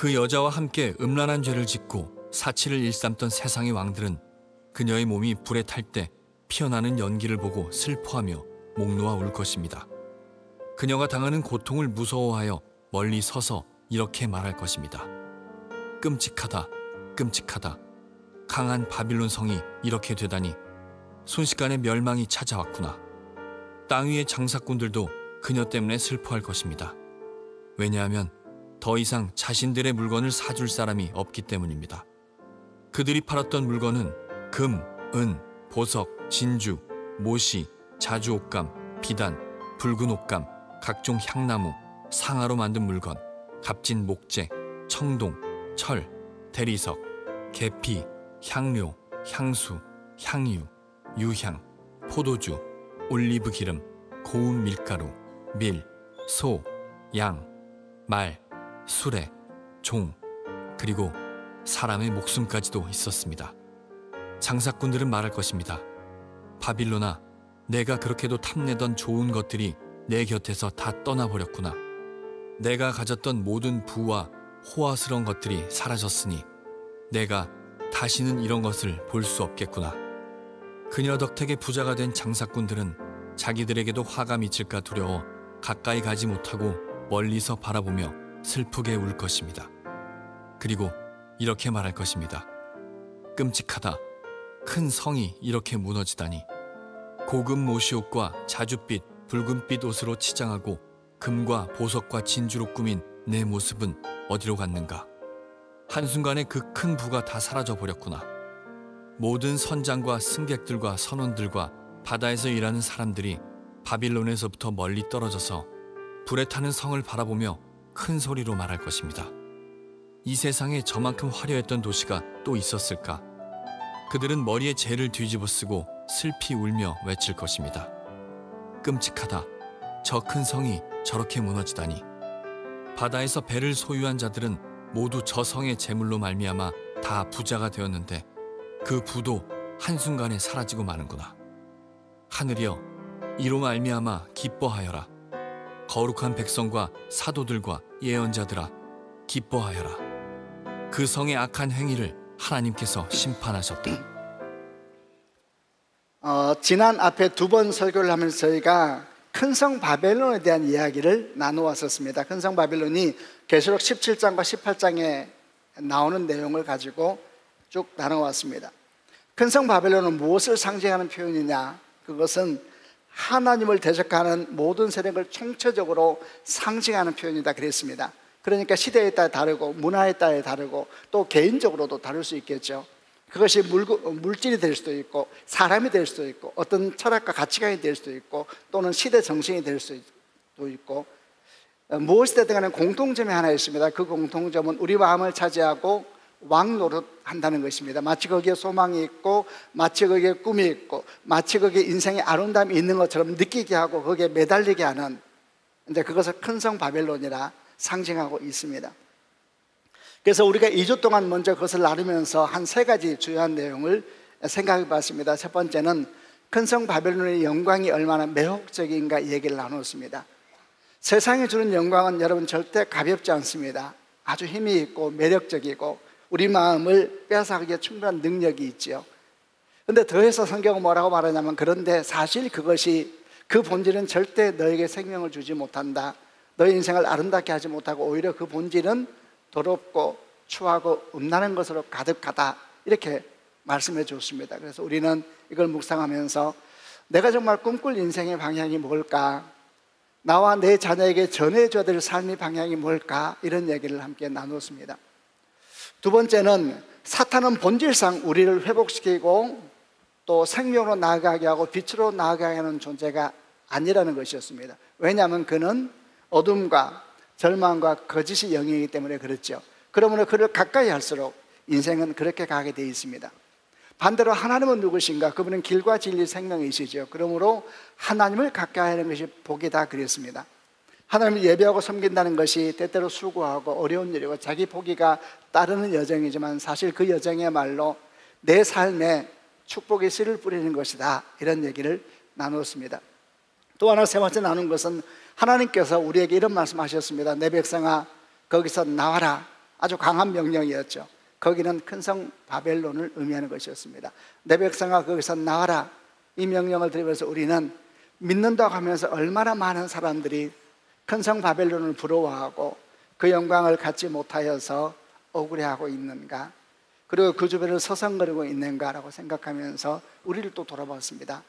그 여자와 함께 음란한 죄를 짓고 사치를 일삼던 세상의 왕들은 그녀의 몸이 불에 탈 때 피어나는 연기를 보고 슬퍼하며 목 놓아 울 것입니다. 그녀가 당하는 고통을 무서워하여 멀리 서서 이렇게 말할 것입니다. 끔찍하다, 끔찍하다. 강한 바빌론 성이 이렇게 되다니 순식간에 멸망이 찾아왔구나. 땅 위의 장사꾼들도 그녀 때문에 슬퍼할 것입니다. 왜냐하면 더 이상 자신들의 물건을 사줄 사람이 없기 때문입니다. 그들이 팔았던 물건은 금, 은, 보석, 진주, 모시, 자주옷감, 비단, 붉은 옷감, 각종 향나무, 상아로 만든 물건, 값진 목재, 청동, 철, 대리석, 계피, 향료, 향수, 향유, 유향, 포도주, 올리브 기름, 고운 밀가루, 밀, 소, 양, 말, 수레, 종, 그리고 사람의 목숨까지도 있었습니다. 장사꾼들은 말할 것입니다. 바빌론아, 내가 그렇게도 탐내던 좋은 것들이 내 곁에서 다 떠나버렸구나. 내가 가졌던 모든 부와 호화스러운 것들이 사라졌으니 내가 다시는 이런 것을 볼 수 없겠구나. 그녀 덕택에 부자가 된 장사꾼들은 자기들에게도 화가 미칠까 두려워 가까이 가지 못하고 멀리서 바라보며 슬프게 울 것입니다. 그리고 이렇게 말할 것입니다. 끔찍하다. 큰 성이 이렇게 무너지다니. 고급 모시옷과 자줏빛, 붉은빛 옷으로 치장하고 금과 보석과 진주로 꾸민 내 모습은 어디로 갔는가. 한순간에 그 큰 부가 다 사라져 버렸구나. 모든 선장과 승객들과 선원들과 바다에서 일하는 사람들이 바빌론에서부터 멀리 떨어져서 불에 타는 성을 바라보며 큰 소리로 말할 것입니다. 이 세상에 저만큼 화려했던 도시가 또 있었을까? 그들은 머리에 재를 뒤집어 쓰고 슬피 울며 외칠 것입니다. 끔찍하다. 저 큰 성이 저렇게 무너지다니. 바다에서 배를 소유한 자들은 모두 저 성의 재물로 말미암아 다 부자가 되었는데 그 부도 한순간에 사라지고 마는구나. 하늘이여, 이로 말미암아 기뻐하여라. 거룩한 백성과 사도들과 예언자들아, 기뻐하여라. 그 성의 악한 행위를 하나님께서 심판하셨다. 지난 앞에 두 번 설교를 하면서 저희가 큰 성 바벨론에 대한 이야기를 나누었었습니다. 큰 성 바벨론이 계시록 17장과 18장에 나오는 내용을 가지고 쭉 나눠왔습니다. 큰 성 바벨론은 무엇을 상징하는 표현이냐? 그것은 하나님을 대적하는 모든 세력을 총체적으로 상징하는 표현이다 그랬습니다. 그러니까 시대에 따라 다르고 문화에 따라 다르고 또 개인적으로도 다를 수 있겠죠. 그것이 물질이 될 수도 있고 사람이 될 수도 있고 어떤 철학과 가치관이 될 수도 있고 또는 시대 정신이 될 수도 있고 무엇이든 간에 공통점이 하나 있습니다. 그 공통점은 우리 마음을 차지하고 왕 노릇한다는 것입니다. 마치 거기에 소망이 있고 마치 거기에 꿈이 있고 마치 거기에 인생의 아름다움이 있는 것처럼 느끼게 하고 거기에 매달리게 하는, 이제 그것을 큰 성 바벨론이라 상징하고 있습니다. 그래서 우리가 2주 동안 먼저 그것을 나누면서 한 3가지 주요한 내용을 생각해 봤습니다. 첫 번째는 큰 성 바벨론의 영광이 얼마나 매혹적인가 얘기를 나눴습니다. 세상이 주는 영광은 여러분 절대 가볍지 않습니다. 아주 힘이 있고 매력적이고 우리 마음을 빼앗아가기에 충분한 능력이 있죠. 그런데 더해서 성경은 뭐라고 말하냐면, 그런데 사실 그것이 그 본질은 절대 너에게 생명을 주지 못한다. 너의 인생을 아름답게 하지 못하고 오히려 그 본질은 더럽고 추하고 음란한 것으로 가득하다, 이렇게 말씀해 주었습니다. 그래서 우리는 이걸 묵상하면서 내가 정말 꿈꿀 인생의 방향이 뭘까? 나와 내 자녀에게 전해줘야 될 삶의 방향이 뭘까? 이런 얘기를 함께 나눴습니다. 두 번째는 사탄은 본질상 우리를 회복시키고 또 생명으로 나아가게 하고 빛으로 나아가게 하는 존재가 아니라는 것이었습니다. 왜냐하면 그는 어둠과 절망과 거짓의 영이기 때문에 그렇죠. 그러므로 그를 가까이 할수록 인생은 그렇게 가게 되어 있습니다. 반대로 하나님은 누구신가? 그분은 길과 진리 생명이시죠. 그러므로 하나님을 가까이 하는 것이 복이다 그랬습니다. 하나님을 예배하고 섬긴다는 것이 때때로 수고하고 어려운 일이고 자기 포기가 따르는 여정이지만 사실 그 여정이야말로 내 삶에 축복의 씨를 뿌리는 것이다, 이런 얘기를 나누었습니다. 또 하나 세 번째 나눈 것은 하나님께서 우리에게 이런 말씀하셨습니다. 내 백성아, 거기서 나와라. 아주 강한 명령이었죠. 거기는 큰 성 바벨론을 의미하는 것이었습니다. 내 백성아 거기서 나와라, 이 명령을 들으면서 우리는 믿는다고 하면서 얼마나 많은 사람들이 큰 성 바벨론을 부러워하고 그 영광을 갖지 못하여서 억울해하고 있는가, 그리고 그 주변을 서성거리고 있는가라고 생각하면서 우리를 또 돌아봤습니다.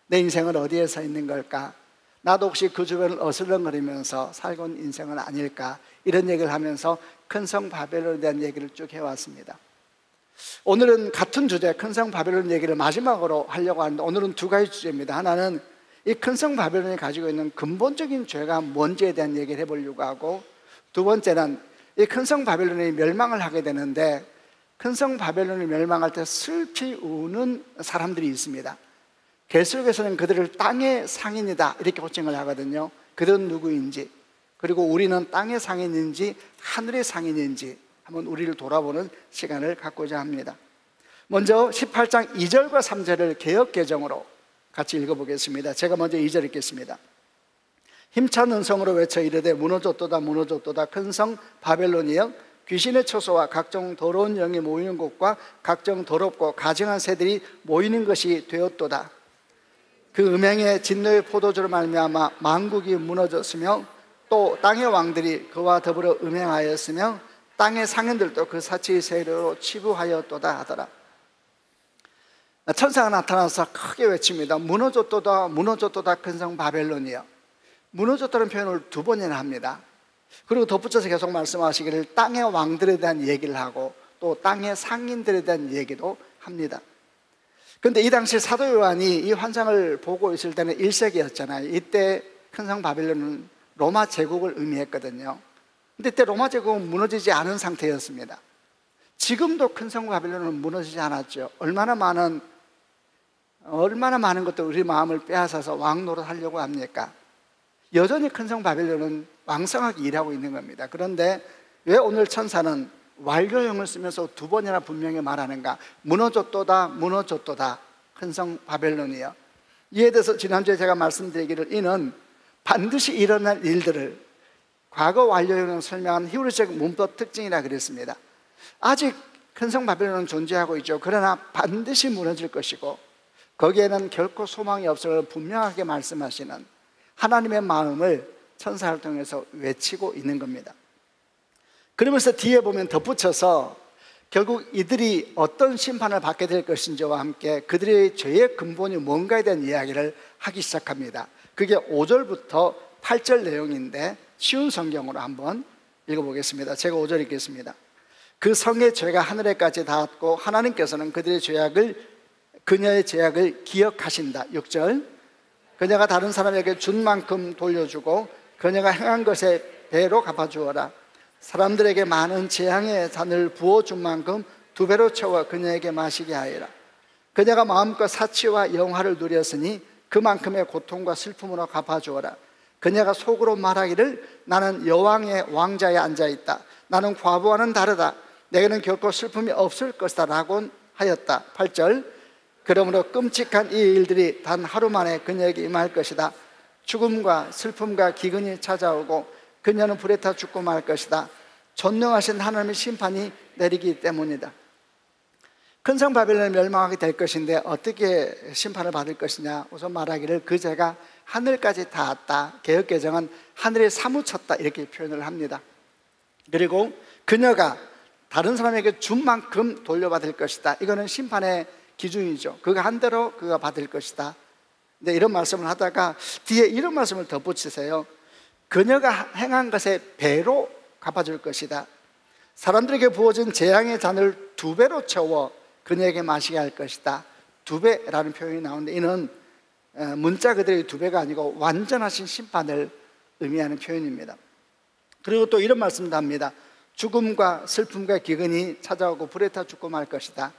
내 인생은 어디에 서 있는 걸까? 나도 혹시 그 주변을 어슬렁거리면서 살고 있는 인생은 아닐까? 이런 얘기를 하면서 큰 성 바벨론에 대한 얘기를 쭉 해왔습니다. 오늘은 같은 주제, 큰 성 바벨론 얘기를 마지막으로 하려고 하는데, 오늘은 두 가지 주제입니다. 하나는 이 큰 성 바벨론이 가지고 있는 근본적인 죄가 뭔지에 대한 얘기를 해보려고 하고, 두 번째는 이 큰 성 바벨론이 멸망을 하게 되는데, 큰 성 바벨론이 멸망할 때 슬피 우는 사람들이 있습니다. 계시록에서는 그들을 땅의 상인이다 이렇게 호칭을 하거든요. 그들은 누구인지, 그리고 우리는 땅의 상인인지 하늘의 상인인지 한번 우리를 돌아보는 시간을 갖고자 합니다. 먼저 18장 2절과 3절을 개역개정으로 같이 읽어보겠습니다. 제가 먼저 2절 읽겠습니다. 힘찬 음성으로 외쳐 이르되 무너졌도다 무너졌도다 큰 성 바벨론이여, 귀신의 처소와 각종 더러운 영이 모이는 곳과 각종 더럽고 가증한 새들이 모이는 것이 되었도다. 그 음행의 진노의 포도주로 말미암아 만국이 무너졌으며 또 땅의 왕들이 그와 더불어 음행하였으며 땅의 상인들도 그 사치의 세력으로 치부하였도다 하더라. 천사가 나타나서 크게 외칩니다. 무너졌도다 무너졌도다 큰 성 바벨론이여. 무너졌다는 표현을 두 번이나 합니다. 그리고 덧붙여서 계속 말씀하시기를 땅의 왕들에 대한 얘기를 하고 또 땅의 상인들에 대한 얘기도 합니다. 그런데 이 당시 사도 요한이 이 환상을 보고 있을 때는 1세기였잖아요. 이때 큰 성 바벨론은 로마 제국을 의미했거든요. 근데 이때 로마 제국은 무너지지 않은 상태였습니다. 지금도 큰 성 바벨론은 무너지지 않았죠. 얼마나 많은 것들 우리 마음을 빼앗아서 왕 노릇하려고 합니까? 여전히 큰 성 바벨론은 왕성하게 일하고 있는 겁니다. 그런데 왜 오늘 천사는 완료형을 쓰면서 두 번이나 분명히 말하는가? 무너졌도다 무너졌도다 큰 성 바벨론이요. 이에 대해서 지난주에 제가 말씀드리기를, 이는 반드시 일어날 일들을 과거 완료형을 설명한 히브리적 문법 특징이라 그랬습니다. 아직 큰 성 바벨론은 존재하고 있죠. 그러나 반드시 무너질 것이고 거기에는 결코 소망이 없음을 분명하게 말씀하시는 하나님의 마음을 천사를 통해서 외치고 있는 겁니다. 그러면서 뒤에 보면 덧붙여서 결국 이들이 어떤 심판을 받게 될 것인지와 함께 그들의 죄의 근본이 뭔가에 대한 이야기를 하기 시작합니다. 그게 5절부터 8절 내용인데 쉬운 성경으로 한번 읽어보겠습니다. 제가 5절 읽겠습니다. 그 성의 죄가 하늘에까지 닿았고 하나님께서는 그녀의 죄악을 기억하신다. 6절. 그녀가 다른 사람에게 준 만큼 돌려주고 그녀가 행한 것에 배로 갚아주어라. 사람들에게 많은 재앙의 잔을 부어준 만큼 두 배로 채워 그녀에게 마시게 하여라. 그녀가 마음껏 사치와 영화를 누렸으니 그만큼의 고통과 슬픔으로 갚아주어라. 그녀가 속으로 말하기를 나는 여왕의 왕자에 앉아있다. 나는 과부와는 다르다. 내게는 결코 슬픔이 없을 것이다 라고 하였다. 8절. 그러므로 끔찍한 이 일들이 단 하루 만에 그녀에게 임할 것이다. 죽음과 슬픔과 기근이 찾아오고 그녀는 불에 타 죽고 말 것이다. 전능하신 하나님의 심판이 내리기 때문이다. 큰 성 바벨론이 멸망하게 될 것인데 어떻게 심판을 받을 것이냐. 우선 말하기를 그 죄가 하늘까지 닿았다. 개역개정은 하늘에 사무쳤다 이렇게 표현을 합니다. 그리고 그녀가 다른 사람에게 준 만큼 돌려받을 것이다. 이거는 심판의 기준이죠. 그가 한 대로 그가 받을 것이다. 근데 이런 말씀을 하다가 뒤에 이런 말씀을 덧붙이세요. 그녀가 행한 것에 배로 갚아줄 것이다. 사람들에게 부어진 재앙의 잔을 두 배로 채워 그녀에게 마시게 할 것이다. 두 배라는 표현이 나오는데 이는 문자 그대로의 두 배가 아니고 완전하신 심판을 의미하는 표현입니다. 그리고 또 이런 말씀도 합니다. 죽음과 슬픔과 기근이 찾아오고 불에 타 죽고 말 것이다.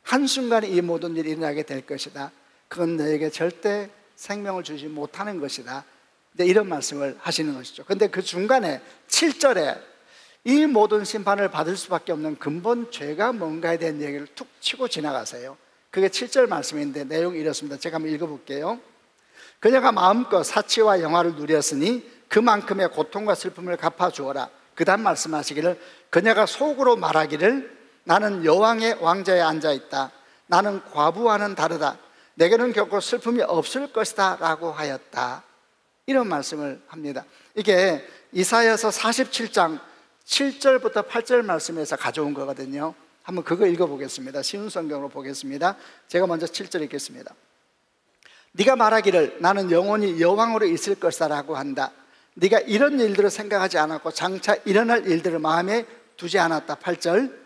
한순간에 이 모든 일이 일어나게 될 것이다. 그건 너에게 절대 생명을 주지 못하는 것이다. 네, 이런 말씀을 하시는 것이죠. 근데 그 중간에 7절에 이 모든 심판을 받을 수밖에 없는 근본 죄가 뭔가에 대한 얘기를 툭 치고 지나가세요. 그게 7절 말씀인데 내용이 이렇습니다. 제가 한번 읽어볼게요. 그녀가 마음껏 사치와 영화를 누렸으니 그만큼의 고통과 슬픔을 갚아주어라. 그 다음 말씀하시기를 그녀가 속으로 말하기를 나는 여왕의 왕자에 앉아있다. 나는 과부와는 다르다. 내게는 결코 슬픔이 없을 것이다 라고 하였다. 이런 말씀을 합니다. 이게 이사야서 47장 7절부터 8절 말씀에서 가져온 거거든요. 한번 그거 읽어보겠습니다. 쉬운 성경으로 보겠습니다. 제가 먼저 7절 읽겠습니다. 네가 말하기를 나는 영원히 여왕으로 있을 것이다 라고 한다. 네가 이런 일들을 생각하지 않았고 장차 일어날 일들을 마음에 두지 않았다. 8절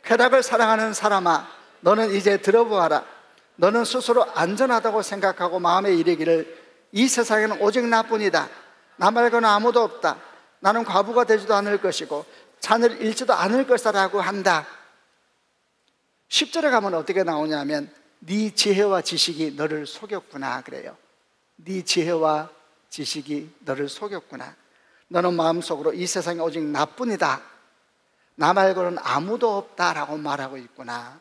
쾌락을 사랑하는 사람아 너는 이제 들어보아라. 너는 스스로 안전하다고 생각하고 마음에 이르기를 이 세상에는 오직 나뿐이다. 나 말고는 아무도 없다. 나는 과부가 되지도 않을 것이고 자녀를 잃지도 않을 것이다 라고 한다. 10절에 가면 어떻게 나오냐면 네 지혜와 지식이 너를 속였구나 그래요. 네 지혜와 지식이 너를 속였구나. 너는 마음속으로 이 세상에 오직 나뿐이다. 나 말고는 아무도 없다라고 말하고 있구나.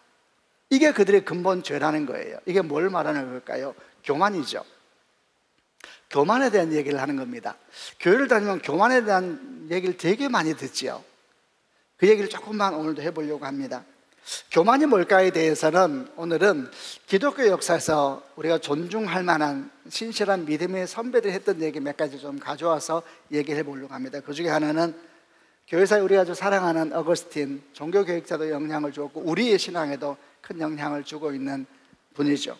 이게 그들의 근본 죄라는 거예요. 이게 뭘 말하는 걸까요? 교만이죠. 교만에 대한 얘기를 하는 겁니다. 교회를 다니면 교만에 대한 얘기를 되게 많이 듣지요. 그 얘기를 조금만 오늘도 해보려고 합니다. 교만이 뭘까에 대해서는 오늘은 기독교 역사에서 우리가 존중할 만한 신실한 믿음의 선배들이 했던 얘기 몇 가지 좀 가져와서 얘기를 해보려고 합니다. 그 중에 하나는 교회사에 우리가 아주 사랑하는 어거스틴 종교교육자도 영향을 주었고 우리의 신앙에도 큰 영향을 주고 있는 분이죠.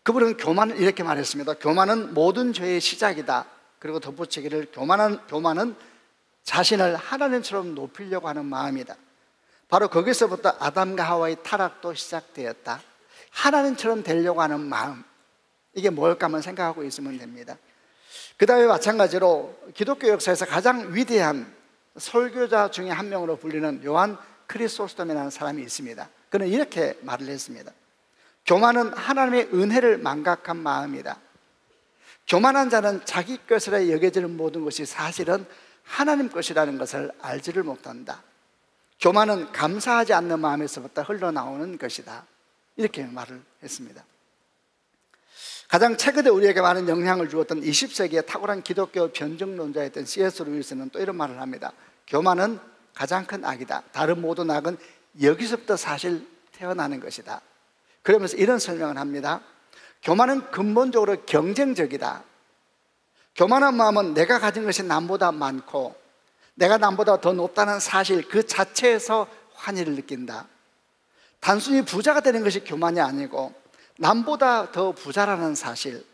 그분은 교만을 이렇게 말했습니다. 교만은 모든 죄의 시작이다. 그리고 덧붙이기를 교만은 자신을 하나님처럼 높이려고 하는 마음이다. 바로 거기서부터 아담과 하와의 타락도 시작되었다. 하나님처럼 되려고 하는 마음, 이게 뭘까 한번 생각하고 있으면 됩니다. 그 다음에 마찬가지로 기독교 역사에서 가장 위대한 설교자 중에 한 명으로 불리는 요한 크리소스톰이라는 사람이 있습니다. 그는 이렇게 말을 했습니다. 교만은 하나님의 은혜를 망각한 마음이다. 교만한 자는 자기 것이라 여겨지는 모든 것이 사실은 하나님 것이라는 것을 알지를 못한다. 교만은 감사하지 않는 마음에서부터 흘러나오는 것이다. 이렇게 말을 했습니다. 가장 최근에 우리에게 많은 영향을 주었던 20세기의 탁월한 기독교 변증론자였던 C.S. 루이스는 또 이런 말을 합니다. 교만은 가장 큰 악이다. 다른 모든 악은 여기서부터 사실 태어나는 것이다. 그러면서 이런 설명을 합니다. 교만은 근본적으로 경쟁적이다. 교만한 마음은 내가 가진 것이 남보다 많고 내가 남보다 더 높다는 사실 그 자체에서 환희를 느낀다. 단순히 부자가 되는 것이 교만이 아니고 남보다 더 부자라는 사실,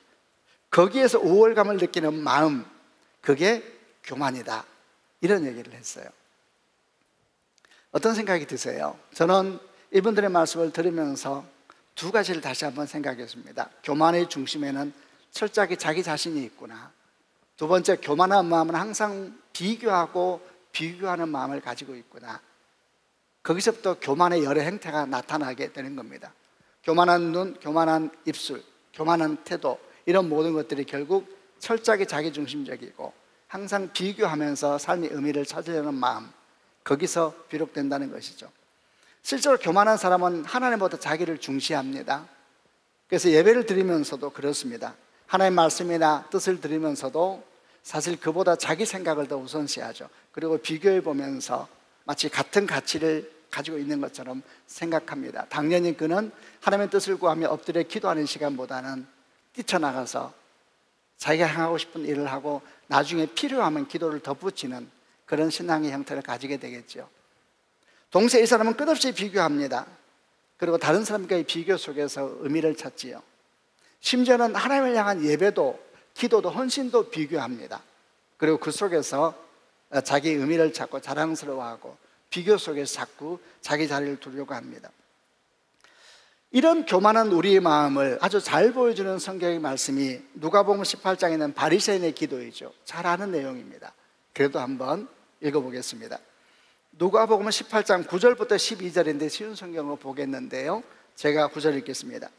거기에서 우월감을 느끼는 마음, 그게 교만이다. 이런 얘기를 했어요. 어떤 생각이 드세요? 저는 이분들의 말씀을 들으면서 두 가지를 다시 한번 생각했습니다. 교만의 중심에는 철저하게 자기 자신이 있구나. 두 번째, 교만한 마음은 항상 비교하고 비교하는 마음을 가지고 있구나. 거기서부터 교만의 여러 행태가 나타나게 되는 겁니다. 교만한 눈, 교만한 입술, 교만한 태도, 이런 모든 것들이 결국 철저하게 자기중심적이고 항상 비교하면서 삶의 의미를 찾으려는 마음, 거기서 비롯된다는 것이죠. 실제로 교만한 사람은 하나님보다 자기를 중시합니다. 그래서 예배를 드리면서도 그렇습니다. 하나님의 말씀이나 뜻을 드리면서도 사실 그보다 자기 생각을 더 우선시하죠. 그리고 비교해 보면서 마치 같은 가치를 가지고 있는 것처럼 생각합니다. 당연히 그는 하나님의 뜻을 구하며 엎드려 기도하는 시간보다는 뛰쳐나가서 자기가 향하고 싶은 일을 하고 나중에 필요하면 기도를 덧붙이는 그런 신앙의 형태를 가지게 되겠죠. 동시에 이 사람은 끝없이 비교합니다. 그리고 다른 사람과의 비교 속에서 의미를 찾지요. 심지어는 하나님을 향한 예배도, 기도도, 헌신도 비교합니다. 그리고 그 속에서 자기 의미를 찾고 자랑스러워하고 비교 속에서 자꾸 자기 자리를 두려고 합니다. 이런 교만한 우리의 마음을 아주 잘 보여주는 성경의 말씀이 누가복음 18장에 있는 바리새인의 기도이죠. 잘 아는 내용입니다. 그래도 한번 읽어보겠습니다. 누가복음 18장 9절부터 12절인데 쉬운 성경으로 보겠는데요, 제가 9절 읽겠습니다.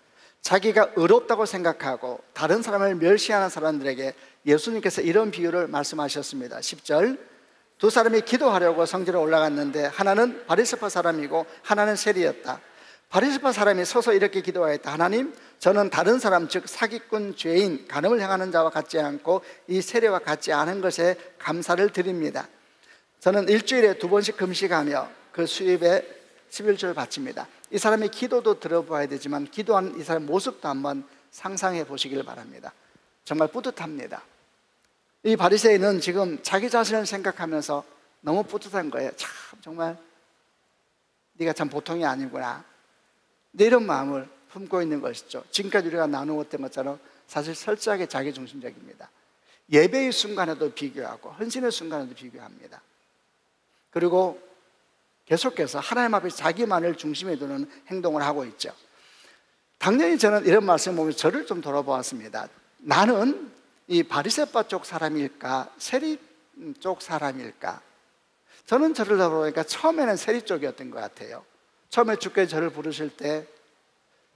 자기가 의롭다고 생각하고 다른 사람을 멸시하는 사람들에게 예수님께서 이런 비유를 말씀하셨습니다. 10절, 두 사람이 기도하려고 성전에 올라갔는데 하나는 바리새파 사람이고 하나는 세리였다. 바리새파 사람이 서서 이렇게 기도하였다. 하나님, 저는 다른 사람, 즉 사기꾼, 죄인, 간음을 행하는 자와 같지 않고 이 세리와 같지 않은 것에 감사를 드립니다. 저는 일주일에 2번씩 금식하며 그 수입에 11조를 바칩니다. 이 사람의 기도도 들어봐야 되지만 기도하는 이 사람의 모습도 한번 상상해 보시길 바랍니다. 정말 뿌듯합니다. 이 바리새인은 지금 자기 자신을 생각하면서 너무 뿌듯한 거예요. 참 정말 네가 참 보통이 아니구나, 이런 마음을 품고 있는 것이죠. 지금까지 우리가 나누었던 것처럼 사실 철저하게 자기중심적입니다. 예배의 순간에도 비교하고 헌신의 순간에도 비교합니다. 그리고 계속해서 하나님 앞에 자기만을 중심에 두는 행동을 하고 있죠. 당연히 저는 이런 말씀을 보면서 저를 좀 돌아보았습니다. 나는 이 바리새파 쪽 사람일까, 세리 쪽 사람일까? 저는 저를 돌아보니까 처음에는 세리 쪽이었던 것 같아요. 처음에 주께서 저를 부르실 때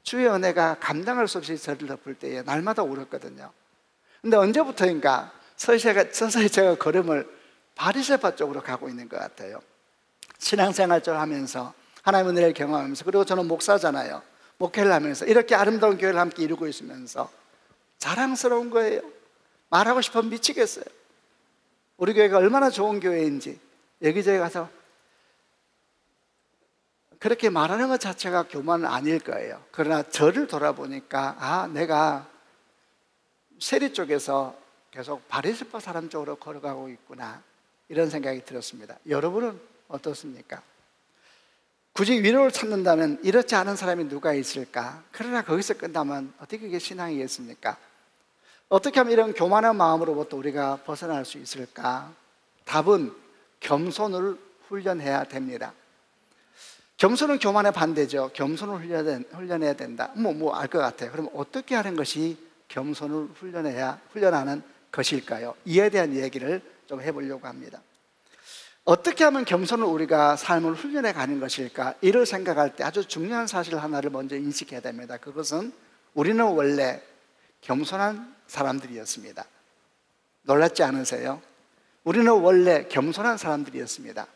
주의 은혜가 감당할 수 없이 저를 덮을 때에 날마다 울었거든요. 근데 언제부터인가 서서히 제가 걸음을 바리새파 쪽으로 가고 있는 것 같아요. 신앙생활 좀 하면서 하나님의 은혜를 경험하면서, 그리고 저는 목사잖아요. 목회를 하면서 이렇게 아름다운 교회를 함께 이루고 있으면서 자랑스러운 거예요. 말하고 싶으면 미치겠어요. 우리 교회가 얼마나 좋은 교회인지 여기저기 가서 그렇게 말하는 것 자체가 교만은 아닐 거예요. 그러나 저를 돌아보니까 내가 세리 쪽에서 계속 바리새파 사람 쪽으로 걸어가고 있구나, 이런 생각이 들었습니다. 여러분은 어떻습니까? 굳이 위로를 찾는다면 이렇지 않은 사람이 누가 있을까? 그러나 거기서 끝나면 어떻게 그게 신앙이겠습니까? 어떻게 하면 이런 교만한 마음으로부터 우리가 벗어날 수 있을까? 답은 겸손을 훈련해야 됩니다. 겸손은 교만의 반대죠. 겸손을 훈련해야 된다. 알 것 같아요. 그럼 어떻게 하는 것이 겸손을 훈련하는 것일까요? 이에 대한 얘기를 좀 해보려고 합니다. 어떻게 하면 겸손을 우리가 삶을 훈련해 가는 것일까? 이를 생각할 때 아주 중요한 사실 하나를 먼저 인식해야 됩니다. 그것은 우리는 원래 겸손한 사람들이었습니다. 놀랍지 않으세요? 우리는 원래 겸손한 사람들이었습니다.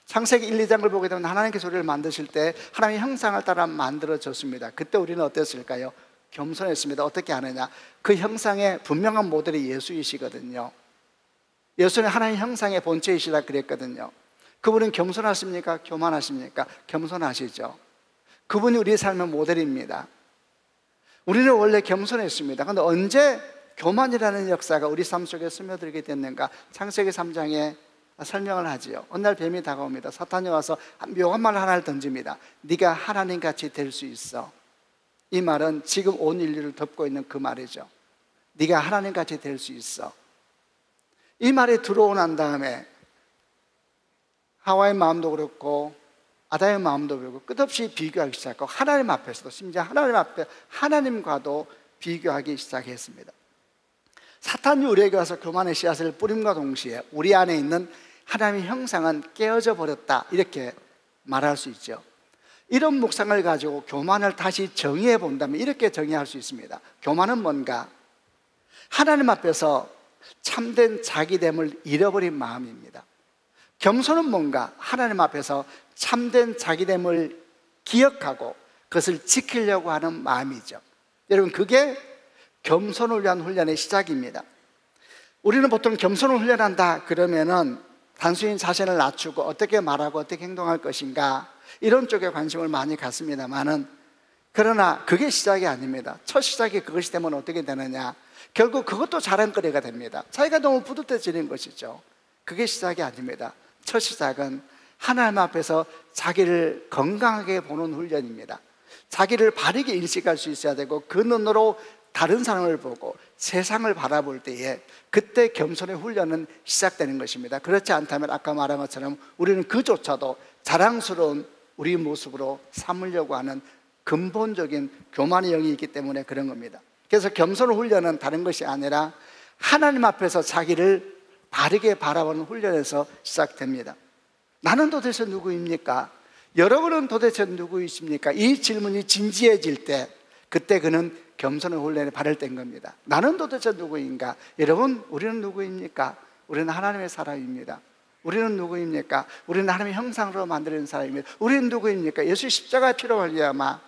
창세기 1, 2장을 보게 되면 하나님께서 우리를 만드실 때 하나님의 형상을 따라 만들어졌습니다. 그때 우리는 어땠을까요? 겸손했습니다. 어떻게 하느냐? 그 형상의 분명한 모델이 예수이시거든요. 예수는 하나님의 형상의 본체이시라 그랬거든요. 그분은 겸손하십니까? 교만하십니까? 겸손하시죠. 그분이 우리의 삶의 모델입니다. 우리는 원래 겸손했습니다. 그런데 언제 교만이라는 역사가 우리 삶 속에 스며들게 됐는가? 창세기 3장에 설명을 하지요. 어느 날 뱀이 다가옵니다. 사탄이 와서 묘한 말 하나를 던집니다. 네가 하나님같이 될 수 있어. 이 말은 지금 온 인류를 덮고 있는 그 말이죠. 네가 하나님같이 될 수 있어. 이 말이 들어오고 난 다음에 하와의 마음도 그렇고 아담의 마음도 그렇고 끝없이 비교하기 시작하고 하나님 앞에서도, 심지어 하나님 앞에 하나님과도 비교하기 시작했습니다. 사탄이 우리에게 와서 교만의 씨앗을 뿌림과 동시에 우리 안에 있는 하나님의 형상은 깨어져 버렸다, 이렇게 말할 수 있죠. 이런 묵상을 가지고 교만을 다시 정의해 본다면 이렇게 정의할 수 있습니다. 교만은 뭔가? 하나님 앞에서 참된 자기됨을 잃어버린 마음입니다. 겸손은 뭔가? 하나님 앞에서 참된 자기됨을 기억하고 그것을 지키려고 하는 마음이죠. 여러분, 그게 겸손을 위한 훈련의 시작입니다. 우리는 보통 겸손을 훈련한다 그러면은 단순히 자신을 낮추고 어떻게 말하고 어떻게 행동할 것인가, 이런 쪽에 관심을 많이 갖습니다만은, 그러나 그게 시작이 아닙니다. 첫 시작이 그것이 되면 어떻게 되느냐? 결국 그것도 자랑거리가 됩니다. 자기가 너무 뿌듯해지는 것이죠. 그게 시작이 아닙니다. 첫 시작은 하나님 앞에서 자기를 건강하게 보는 훈련입니다. 자기를 바르게 인식할 수 있어야 되고, 그 눈으로 다른 사람을 보고 세상을 바라볼 때에 그때 겸손의 훈련은 시작되는 것입니다. 그렇지 않다면 아까 말한 것처럼 우리는 그조차도 자랑스러운 우리 모습으로 삼으려고 하는 근본적인 교만의 영이 있기 때문에 그런 겁니다. 그래서 겸손의 훈련은 다른 것이 아니라 하나님 앞에서 자기를 바르게 바라보는 훈련에서 시작됩니다. 나는 도대체 누구입니까? 여러분은 도대체 누구이십니까? 이 질문이 진지해질 때, 그때 그는 겸손의 훈련에 발을 뗀 겁니다. 나는 도대체 누구인가? 여러분, 우리는 누구입니까? 우리는 하나님의 사람입니다. 우리는 누구입니까? 우리는 하나님의 형상으로 만드는 사람입니다. 우리는 누구입니까? 예수 십자가의 피로 말미암아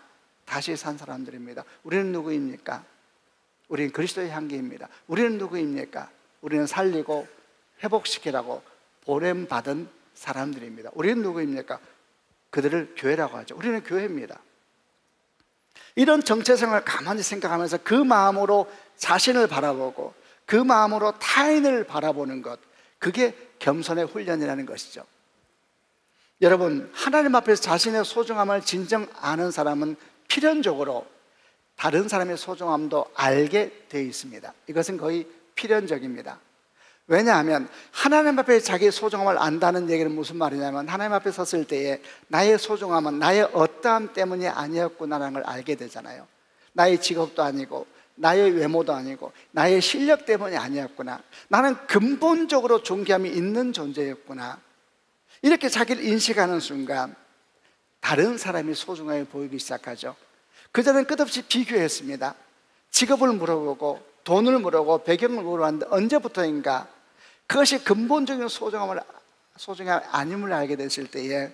다시 산 사람들입니다. 우리는 누구입니까? 우리는 그리스도의 향기입니다. 우리는 누구입니까? 우리는 살리고 회복시키라고 보냄받은 사람들입니다. 우리는 누구입니까? 그들을 교회라고 하죠. 우리는 교회입니다. 이런 정체성을 가만히 생각하면서 그 마음으로 자신을 바라보고 그 마음으로 타인을 바라보는 것, 그게 겸손의 훈련이라는 것이죠. 여러분, 하나님 앞에서 자신의 소중함을 진정 아는 사람은 필연적으로 다른 사람의 소중함도 알게 되어 있습니다. 이것은 거의 필연적입니다. 왜냐하면 하나님 앞에 자기의 소중함을 안다는 얘기는 무슨 말이냐면, 하나님 앞에 섰을 때에 나의 소중함은 나의 어떠함 때문이 아니었구나라는 걸 알게 되잖아요. 나의 직업도 아니고 나의 외모도 아니고 나의 실력 때문이 아니었구나, 나는 근본적으로 존귀함이 있는 존재였구나, 이렇게 자기를 인식하는 순간 다른 사람이 소중함을 보이기 시작하죠. 그전엔 끝없이 비교했습니다. 직업을 물어보고 돈을 물어보고 배경을 물어봤는데 언제부터인가 그것이 근본적인 소중함이 아님을 알게 됐을 때에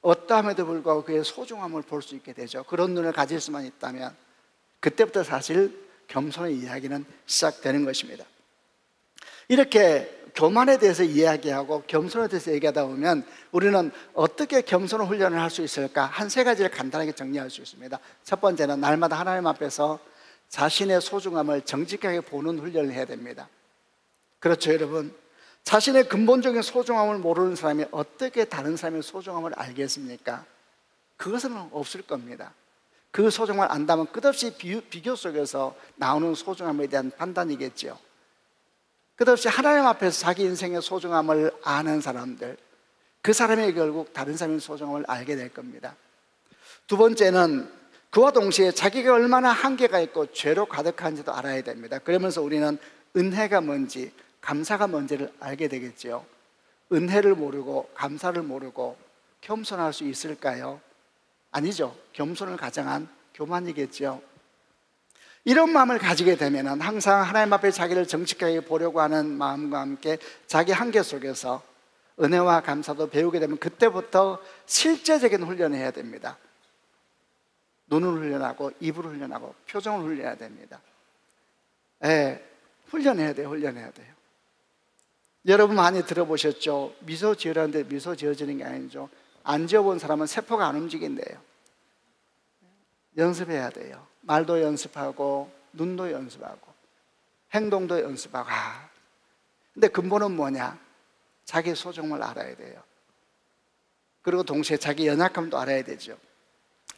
어떠함에도 불구하고 그의 소중함을 볼 수 있게 되죠. 그런 눈을 가질 수만 있다면 그때부터 사실 겸손의 이야기는 시작되는 것입니다. 이렇게 교만에 대해서 이야기하고 겸손에 대해서 얘기하다 보면 우리는 어떻게 겸손 훈련을 할 수 있을까? 한 세 가지를 간단하게 정리할 수 있습니다. 첫 번째는 날마다 하나님 앞에서 자신의 소중함을 정직하게 보는 훈련을 해야 됩니다. 그렇죠, 여러분? 자신의 근본적인 소중함을 모르는 사람이 어떻게 다른 사람의 소중함을 알겠습니까? 그것은 없을 겁니다. 그 소중함을 안다면 끝없이 비교 속에서 나오는 소중함에 대한 판단이겠죠. 끝없이 하나님 앞에서 자기 인생의 소중함을 아는 사람들, 그 사람이 결국 다른 사람의 소중함을 알게 될 겁니다. 두 번째는 그와 동시에 자기가 얼마나 한계가 있고 죄로 가득한지도 알아야 됩니다. 그러면서 우리는 은혜가 뭔지 감사가 뭔지를 알게 되겠죠. 은혜를 모르고 감사를 모르고 겸손할 수 있을까요? 아니죠. 겸손을 가장한 교만이겠죠. 이런 마음을 가지게 되면 항상 하나님 앞에 자기를 정직하게 보려고 하는 마음과 함께 자기 한계 속에서 은혜와 감사도 배우게 되면 그때부터 실제적인 훈련을 해야 됩니다. 눈을 훈련하고 입을 훈련하고 표정을 훈련해야 됩니다. 훈련해야 돼요. 훈련해야 돼요. 여러분 많이 들어보셨죠? 미소 지으라는데 미소 지어지는 게 아니죠. 안 지어본 사람은 세포가 안 움직인대요. 연습해야 돼요. 말도 연습하고 눈도 연습하고 행동도 연습하고. 근데 근본은 뭐냐? 자기 소중함을 알아야 돼요. 그리고 동시에 자기 연약함도 알아야 되죠.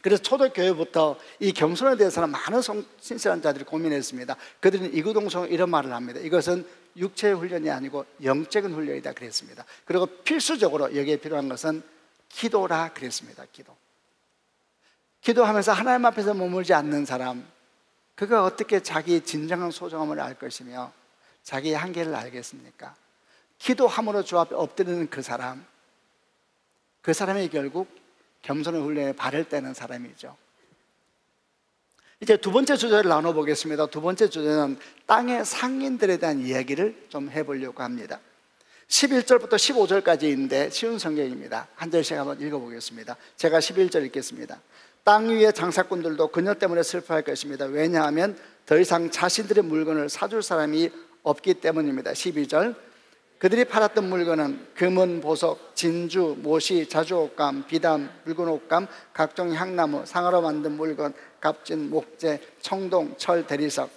그래서 초대교회부터 이 겸손에 대해서는 많은 신실한 자들이 고민했습니다. 그들은 이구동성 이런 말을 합니다. 이것은 육체의 훈련이 아니고 영적인 훈련이다 그랬습니다. 그리고 필수적으로 여기에 필요한 것은 기도라 그랬습니다. 기도하면서 하나님 앞에서 머물지 않는 사람, 그가 어떻게 자기의 진정한 소중함을 알 것이며 자기의 한계를 알겠습니까? 기도함으로 주 앞에 엎드리는 그 사람이 결국 겸손의 훈련에 발을 떼는 사람이죠. 이제 두 번째 주제를 나눠보겠습니다. 두 번째 주제는 땅의 상인들에 대한 이야기를 좀 해보려고 합니다. 11절부터 15절까지인데 쉬운 성경입니다. 한 절씩 한번 읽어보겠습니다. 제가 11절 읽겠습니다. 땅 위의 장사꾼들도 그녀 때문에 슬퍼할 것입니다. 왜냐하면 더 이상 자신들의 물건을 사줄 사람이 없기 때문입니다. 12절, 그들이 팔았던 물건은 금은 보석, 진주, 모시, 자주옷감, 비담, 붉은 옷감, 각종 향나무, 상아로 만든 물건, 값진 목재, 청동, 철, 대리석,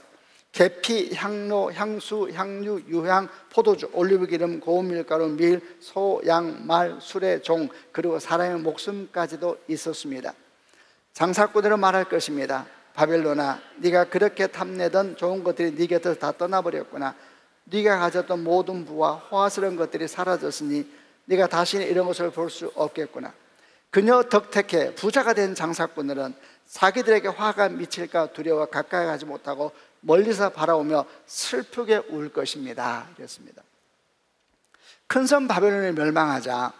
계피, 향로, 향수, 향유, 유향, 포도주, 올리브기름, 고운 밀가루, 밀, 소, 양, 말, 수레, 종, 그리고 사람의 목숨까지도 있었습니다. 장사꾼들은 말할 것입니다. 바벨론아, 네가 그렇게 탐내던 좋은 것들이 네 곁에서 다 떠나버렸구나. 네가 가졌던 모든 부와 호화스러운 것들이 사라졌으니 네가 다시는 이런 것을 볼 수 없겠구나. 그녀 덕택해 부자가 된 장사꾼들은 자기들에게 화가 미칠까 두려워 가까이 가지 못하고 멀리서 바라보며 슬프게 울 것입니다. 이랬습니다. 큰섬 바벨론이 멸망하자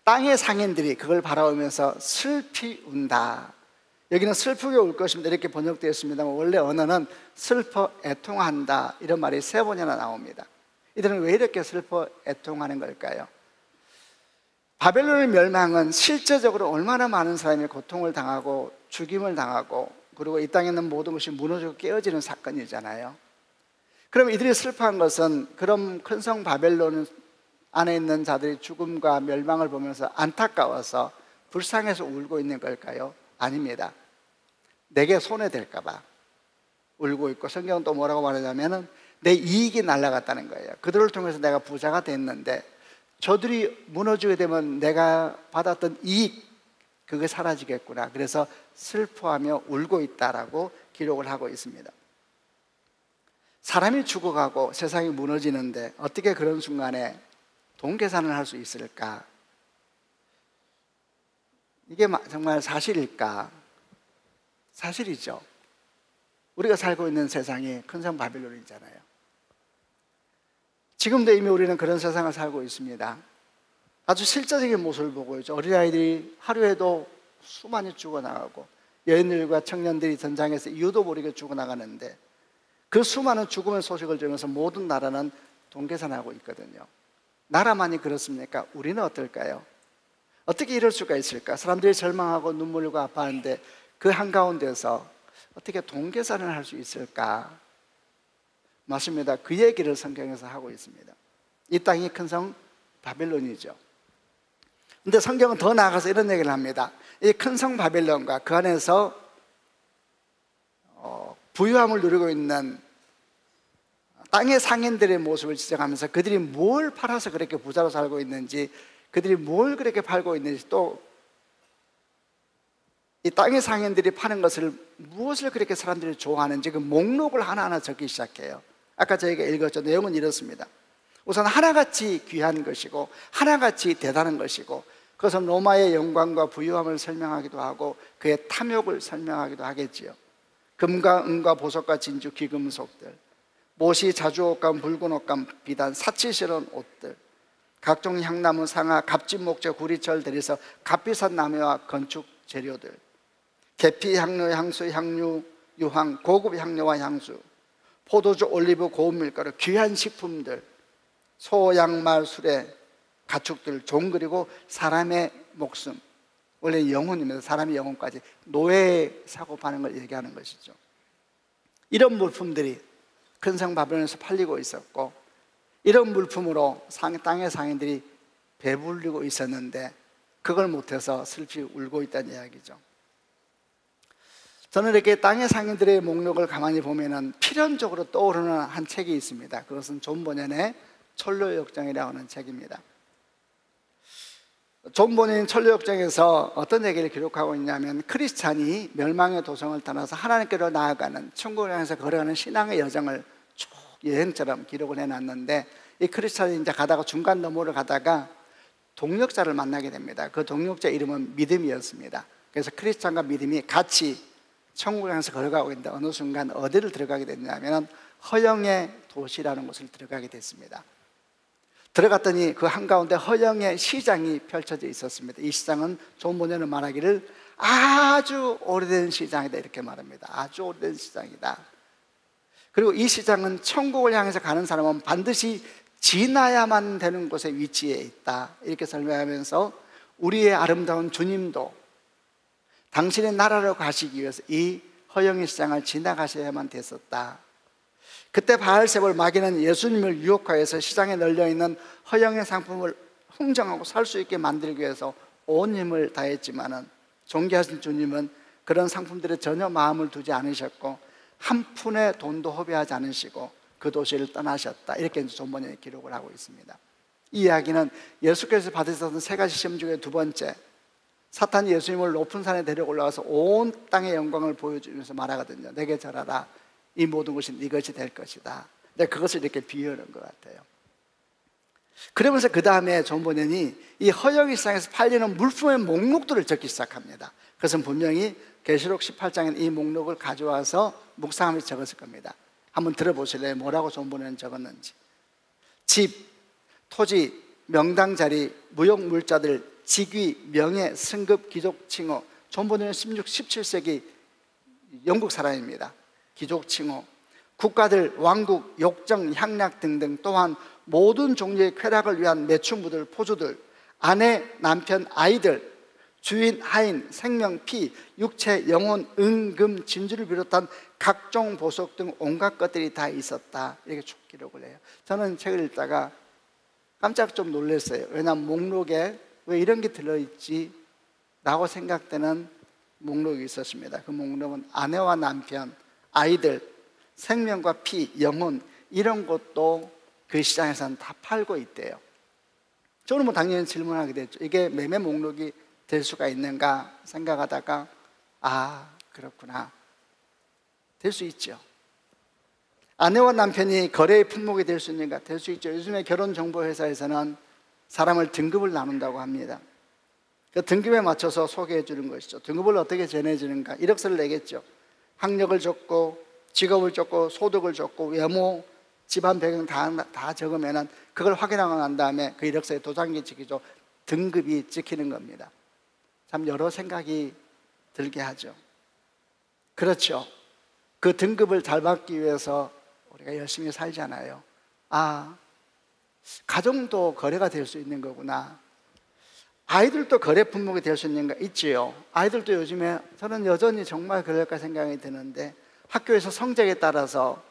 땅의 상인들이 그걸 바라보면서 슬피 운다. 여기는 슬프게 울 것입니다 이렇게 번역되어 있습니다만 원래 언어는 슬퍼 애통한다 이런 말이 세 번이나 나옵니다. 이들은 왜 이렇게 슬퍼 애통하는 걸까요? 바벨론의 멸망은 실제적으로 얼마나 많은 사람이 고통을 당하고 죽임을 당하고 그리고 이 땅에 있는 모든 것이 무너지고 깨어지는 사건이잖아요. 그럼 이들이 슬퍼한 것은 그럼 큰 성 바벨론은 안에 있는 자들이 죽음과 멸망을 보면서 안타까워서 불쌍해서 울고 있는 걸까요? 아닙니다. 내게 손해될까 봐 울고 있고, 성경은 또 뭐라고 말하냐면은 내 이익이 날아갔다는 거예요. 그들을 통해서 내가 부자가 됐는데 저들이 무너지게 되면 내가 받았던 이익, 그게 사라지겠구나. 그래서 슬퍼하며 울고 있다라고 기록을 하고 있습니다. 사람이 죽어가고 세상이 무너지는데 어떻게 그런 순간에 돈 계산을 할 수 있을까? 이게 정말 사실일까? 사실이죠. 우리가 살고 있는 세상이 큰 성 바빌론이잖아요. 지금도 이미 우리는 그런 세상을 살고 있습니다. 아주 실제적인 모습을 보고 있죠. 어린아이들이 하루에도 수많이 죽어나가고, 여인들과 청년들이 전장에서 이유도 모르게 죽어나가는데, 그 수많은 죽음의 소식을 들으면서 모든 나라는 돈 계산하고 있거든요. 나라만이 그렇습니까? 우리는 어떨까요? 어떻게 이럴 수가 있을까? 사람들이 절망하고 눈물 흘리고 아파하는데 그 한가운데서 어떻게 돈 계산을 할 수 있을까? 맞습니다. 그 얘기를 성경에서 하고 있습니다. 이 땅이 큰 성 바빌론이죠. 근데 성경은 더 나아가서 이런 얘기를 합니다. 이 큰 성 바빌론과 그 안에서 부유함을 누리고 있는 땅의 상인들의 모습을 지적하면서 그들이 뭘 팔아서 그렇게 부자로 살고 있는지, 그들이 뭘 그렇게 팔고 있는지, 또 이 땅의 상인들이 파는 것을 무엇을 그렇게 사람들이 좋아하는지 그 목록을 하나하나 적기 시작해요. 아까 저희가 읽었죠. 내용은 이렇습니다. 우선 하나같이 귀한 것이고 하나같이 대단한 것이고, 그것은 로마의 영광과 부유함을 설명하기도 하고 그의 탐욕을 설명하기도 하겠지요. 금과 은과 보석과 진주, 귀금속들, 못이 자주옷감, 붉은 옷감, 비단, 사치스러운 옷들, 각종 향나무, 상아, 값진 목재, 구리철 들여서 값비싼 나무와 건축 재료들, 계피, 향료, 향수, 향유, 유황, 고급 향료와 향수, 포도주, 올리브, 고운 밀가루, 귀한 식품들, 소, 양, 말, 수레, 가축들, 종, 그리고 사람의 목숨, 원래 영혼입니다. 사람의 영혼까지 노예 사고 파는 걸 얘기하는 것이죠. 이런 물품들이 큰 성 바빌론에서 팔리고 있었고, 이런 물품으로 땅의 상인들이 배불리고 있었는데 그걸 못해서 슬피 울고 있다는 이야기죠. 저는 이렇게 땅의 상인들의 목록을 가만히 보면은 필연적으로 떠오르는 한 책이 있습니다. 그것은 존 버년의 철로역정이라고 하는 책입니다. 존 버년 철로역정에서 어떤 얘기를 기록하고 있냐면, 크리스찬이 멸망의 도성을 떠나서 하나님께로 나아가는, 천국을 향해서 걸어가는 신앙의 여정을 쭉 여행처럼 기록을 해놨는데, 이 크리스찬이 이제 가다가 중간 너머를 가다가 동력자를 만나게 됩니다. 그 동력자 이름은 믿음이었습니다. 그래서 크리스찬과 믿음이 같이 천국을 향해서 걸어가고 있는데 어느 순간 어디를 들어가게 됐냐면 허영의 도시라는 곳을 들어가게 됐습니다. 들어갔더니 그 한가운데 허영의 시장이 펼쳐져 있었습니다. 이 시장은 존 버년은 말하기를 아주 오래된 시장이다 이렇게 말합니다. 아주 오래된 시장이다. 그리고 이 시장은 천국을 향해서 가는 사람은 반드시 지나야만 되는 곳에 위치해 있다 이렇게 설명하면서, 우리의 아름다운 주님도 당신의 나라로 가시기 위해서 이 허영의 시장을 지나가셔야만 됐었다. 그때 바알세볼 마귀는 예수님을 유혹하여서 시장에 널려있는 허영의 상품을 흥정하고 살 수 있게 만들기 위해서 온 힘을 다했지만은 존귀하신 주님은 그런 상품들에 전혀 마음을 두지 않으셨고 한 푼의 돈도 허비하지 않으시고 그 도시를 떠나셨다. 이렇게 존 버년이 기록을 하고 있습니다. 이 이야기는 예수께서 받으셨던 세 가지 시험 중에 두 번째, 사탄이 예수님을 높은 산에 데려올라와서 온 땅의 영광을 보여주면서 말하거든요. 내게 절하라. 이 모든 것이 네 것이 될 것이다. 내가 그것을 이렇게 비유하는 것 같아요. 그러면서 그 다음에 존 버년이 이 허영의 시장에서 팔리는 물품의 목록들을 적기 시작합니다. 그것은 분명히 계시록 18장에 이 목록을 가져와서 묵상하면서 적었을 겁니다. 한번 들어보실래요? 뭐라고 존 버년이 적었는지. 집, 토지, 명당 자리, 무역 물자들, 직위, 명예, 승급, 귀족 칭호. 존 버년은 16, 17세기 영국 사람입니다. 귀족 칭호, 국가들, 왕국, 욕정, 향락 등등, 또한 모든 종류의 쾌락을 위한 매춘부들, 포주들, 아내, 남편, 아이들, 주인, 하인, 생명, 피, 육체, 영혼, 은금, 진주를 비롯한 각종 보석 등 온갖 것들이 다 있었다. 이렇게 쭉 기록을 해요. 저는 책을 읽다가 깜짝 좀 놀랐어요. 왜냐하면 목록에 왜 이런 게 들어있지? 라고 생각되는 목록이 있었습니다. 그 목록은 아내와 남편, 아이들, 생명과 피, 영혼 이런 것도 그 시장에서는 다 팔고 있대요. 저는 뭐 당연히 질문하게 됐죠. 이게 매매 목록이 될 수가 있는가 생각하다가 그렇구나. 될 수 있죠. 아내와 남편이 거래의 품목이 될 수 있는가? 될 수 있죠. 요즘에 결혼정보회사에서는 사람을 등급을 나눈다고 합니다. 그 등급에 맞춰서 소개해 주는 것이죠. 등급을 어떻게 전해주는가? 이력서를 내겠죠. 학력을 적고 직업을 적고 소득을 적고 외모, 집안 배경 다 적으면 그걸 확인하고 난 다음에 그 이력서에 도장이 찍히죠. 등급이 찍히는 겁니다. 참 여러 생각이 들게 하죠. 그렇죠. 그 등급을 잘 받기 위해서 우리가 열심히 살잖아요. 가정도 거래가 될 수 있는 거구나. 아이들도 거래 품목이 될 수 있는 거 있지요. 아이들도 요즘에 저는 여전히 정말 그럴까 생각이 드는데 학교에서 성적에 따라서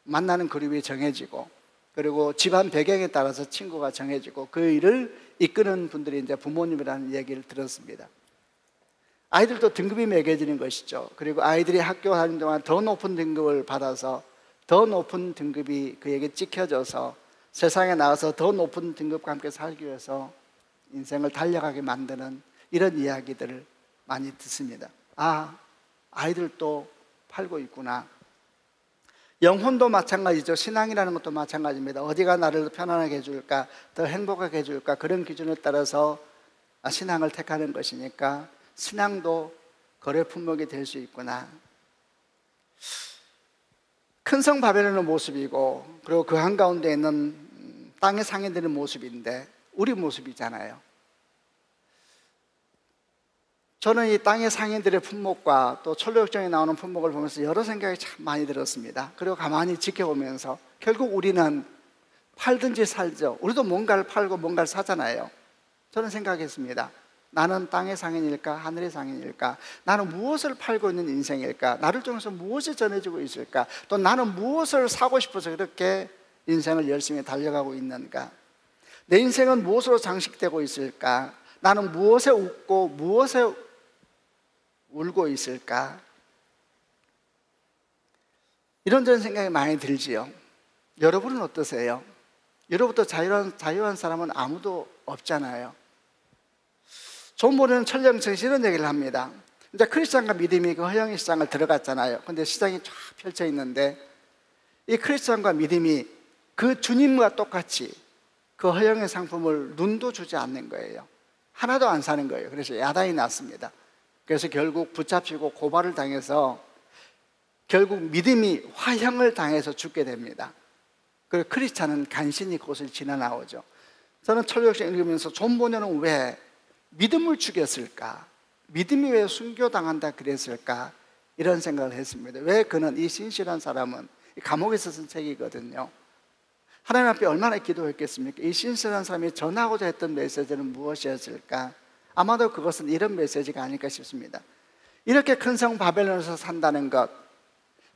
만나는 그룹이 정해지고 그리고 집안 배경에 따라서 친구가 정해지고 그 일을 이끄는 분들이 이제 부모님이라는 얘기를 들었습니다. 아이들도 등급이 매겨지는 것이죠. 그리고 아이들이 학교 다니는 동안 더 높은 등급을 받아서 더 높은 등급이 그에게 찍혀져서 세상에 나가서 더 높은 등급과 함께 살기 위해서 인생을 달려가게 만드는 이런 이야기들을 많이 듣습니다. 아이들도 팔고 있구나. 영혼도 마찬가지죠. 신앙이라는 것도 마찬가지입니다. 어디가 나를 편안하게 해줄까, 더 행복하게 해줄까, 그런 기준에 따라서 신앙을 택하는 것이니까 신앙도 거래 품목이 될 수 있구나. 큰 성 바벨론의 모습이고 그리고 그 한가운데 있는 땅의 상인들의 모습인데 우리 모습이잖아요. 저는 이 땅의 상인들의 품목과 또 철로역정에 나오는 품목을 보면서 여러 생각이 참 많이 들었습니다. 그리고 가만히 지켜보면서 결국 우리는 팔든지 살죠. 우리도 뭔가를 팔고 뭔가를 사잖아요. 저는 생각했습니다. 나는 땅의 상인일까 하늘의 상인일까? 나는 무엇을 팔고 있는 인생일까? 나를 통해서 무엇이 전해지고 있을까? 또 나는 무엇을 사고 싶어서 그렇게 인생을 열심히 달려가고 있는가? 내 인생은 무엇으로 장식되고 있을까? 나는 무엇에 웃고 무엇에 울고 있을까? 이런저런 생각이 많이 들지요. 여러분은 어떠세요? 여러분부터 자유한 사람은 아무도 없잖아요. 존 모리는 철령청에서 이런 얘기를 합니다. 이제 크리스찬과 믿음이 그 허영의 시장을 들어갔잖아요. 근데 시장이 쫙 펼쳐 있는데 이 크리스찬과 믿음이 그 주님과 똑같이 그 허영의 상품을 눈도 주지 않는 거예요. 하나도 안 사는 거예요. 그래서 야단이 났습니다. 그래서 결국 붙잡히고 고발을 당해서 결국 믿음이 화형을 당해서 죽게 됩니다. 그리고 크리스찬은 간신히 그것을 지나나오죠. 저는 철학책 읽으면서 존 보녀는 왜 믿음을 죽였을까? 믿음이 왜 순교당한다 그랬을까? 이런 생각을 했습니다. 왜 그는, 이 신실한 사람은, 감옥에서 쓴 책이거든요. 하나님 앞에 얼마나 기도했겠습니까? 이 신실한 사람이 전하고자 했던 메시지는 무엇이었을까? 아마도 그것은 이런 메시지가 아닐까 싶습니다. 이렇게 큰 성 바벨론에서 산다는 것,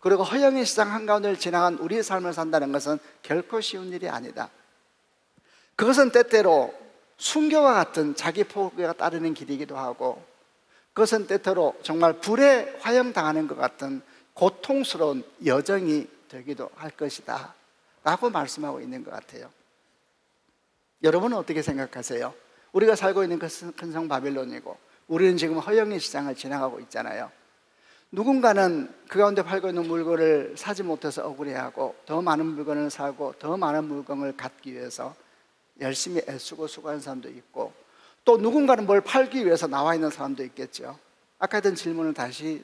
그리고 허영의 시장 한가운데를 지나간 우리의 삶을 산다는 것은 결코 쉬운 일이 아니다. 그것은 때때로 순교와 같은 자기 포기가 따르는 길이기도 하고, 그것은 때때로 정말 불에 화형당하는 것 같은 고통스러운 여정이 되기도 할 것이다 라고 말씀하고 있는 것 같아요. 여러분은 어떻게 생각하세요? 우리가 살고 있는 큰 성 바벨론이고 우리는 지금 허영의 시장을 지나가고 있잖아요. 누군가는 그 가운데 팔고 있는 물건을 사지 못해서 억울해하고 더 많은 물건을 사고 더 많은 물건을 갖기 위해서 열심히 애쓰고 수고하는 사람도 있고, 또 누군가는 뭘 팔기 위해서 나와 있는 사람도 있겠죠. 아까 했던 질문을 다시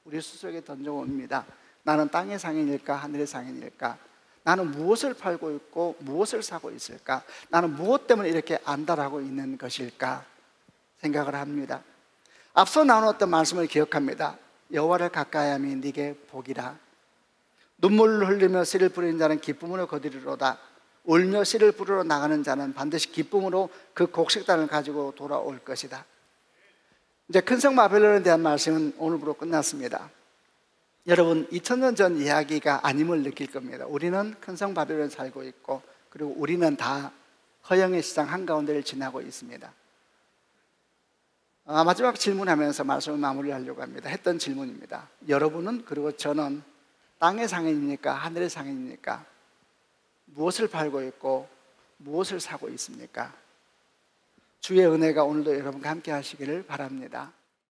우리 스스로에게 던져봅니다. 나는 땅의 상인일까 하늘의 상인일까? 나는 무엇을 팔고 있고 무엇을 사고 있을까? 나는 무엇 때문에 이렇게 안달하고 있는 것일까? 생각을 합니다. 앞서 나눴던 말씀을 기억합니다. 여호와를 가까이 함이 네게 복이라. 눈물을 흘리며 씨를 뿌리는 자는 기쁨으로 거두리로다. 울며 씨를 뿌리러 나가는 자는 반드시 기쁨으로 그 곡식단을 가지고 돌아올 것이다. 이제 큰 성 바벨론에 대한 말씀은 오늘부로 끝났습니다. 여러분, 2000년 전 이야기가 아님을 느낄 겁니다. 우리는 큰 성 바벨론에 살고 있고, 그리고 우리는 다 허영의 시장 한가운데를 지나고 있습니다. 마지막 질문하면서 말씀을 마무리하려고 합니다. 했던 질문입니다. 여러분은 그리고 저는 땅의 상인입니까? 하늘의 상인입니까? 무엇을 팔고 있고 무엇을 사고 있습니까? 주의 은혜가 오늘도 여러분과 함께 하시기를 바랍니다.